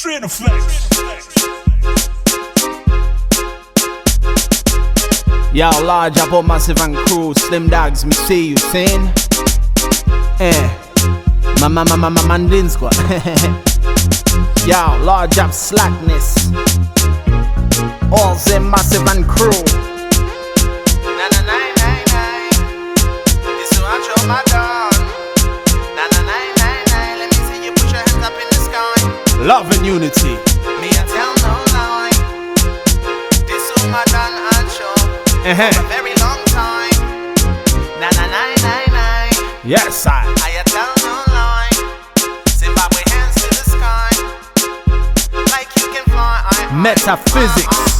Trinaflix. Yo, large up on massive and crew, slim dogs, me see you thin. Mandin squad. Yo, large up slackness. All them massive and crew. Na na na na na. This one show my dog. Na na na na na. Let me see you put your hands up in the sky. Love and unity. Me I tell no lie. This one my dog and show. For a very long time. Na na na na na. Yes, I tell no lie. Zimbabwe hands to the sky. Like you can fly. Metaphysics.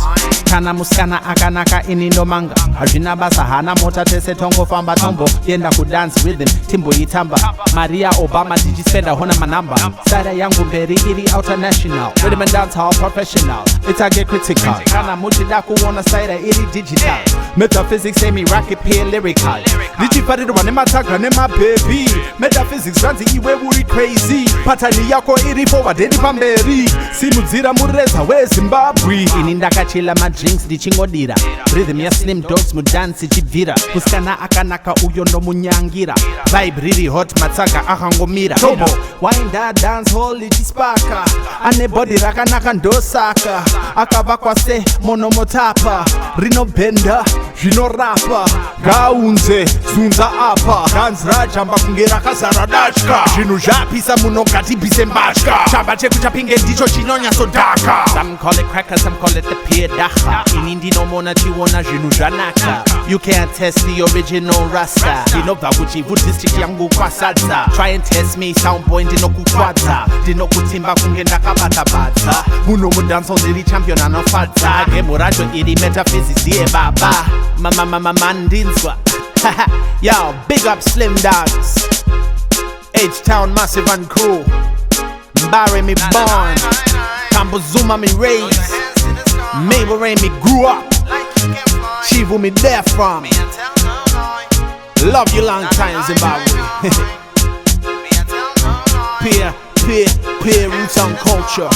Kana muskana akanaka inindo manga. Hazvina basa hana mota tese tongo famba tombo. Yenda ku dance rhythm timbo yitamba. Maria Obama digispenda hona manamba. Sada yangu mberi iri international. Rhythm and dancehall professional. It's a get critical. Kana muchida kuona saida iri digital. Metaphysics say me rocket peer lyrical. Digipari do nema taka nema baby. Metaphysics ranzi iwe uri crazy. Patani yako iri forward iri pamberi. Simudzira mureza we Zimbabwe. Inindaka chila drinks dichingodira rhythm ya Slimdogg mudansi chibvira kuskana akanaka uyo ndo munyangira vibe riri hot matsaka akangomira tobo wainda dance hall ichispaka ane body rakanaka ndosaka akavakwa se monomotapa rinobhenda zvinorapa gaunze zunza apa dance rajamba kunge rakazara datya zvinhu zvapisa munogati bise mbatya chamba cheku chapinge ndicho chinonyasodhaka. Some call it cracker, some call it the peer daha. Inindi no mona chiwona zvinhu zvanaka. You can't test the original rasta. Ndinobva kuchivu district yangu kwasadza. Try and test me sound point ndinokukwadza. Ndinokutimba kunge ndakabata-bata. Muno mudanso ndiri champion anofadza. Gemu racho iri metaphysics ye baba. Mandinzwa. Yo, big up Slimdogg. H-Town massive and crew. Barry me born. Cambo Zuma me raised. Mabel Rain me grew up. Chivu me there from. Love you long time Zimbabwe. Peer roots and culture.